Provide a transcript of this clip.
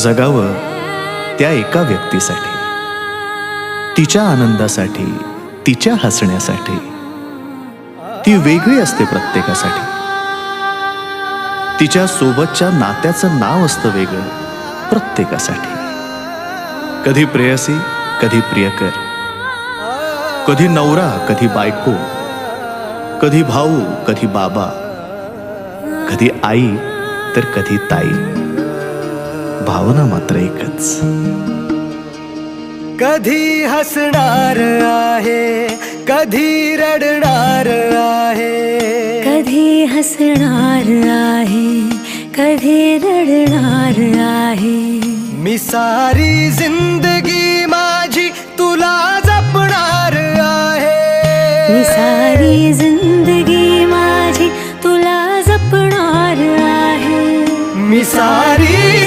जगावं त्या एका व्यक्तीसाठी, तिच्या आनंदासाठी, तिच्या हसण्यासाठी. ती वेगळी असते प्रत्येकासाठी. तिच्या सोबतच्या नात्याचं नाव असतं वेगळं प्रत्येकासाठी. कधी प्रेयसी, कधी प्रियकर, कधी नवरा, कधी बायको, कधी भाऊ, कधी बाबा, कधी आई तर कधी ताई. भावना मात्र एकच. कधी हसणार आहे, कधी रडणार आहे, कधी हसणार आहे, कधी रडणार आहे. मी सारी जिंदगी माझी तुला जपणार आहे. मी सारी जिंदगी माझी तुला जपणार आहे. मी सारी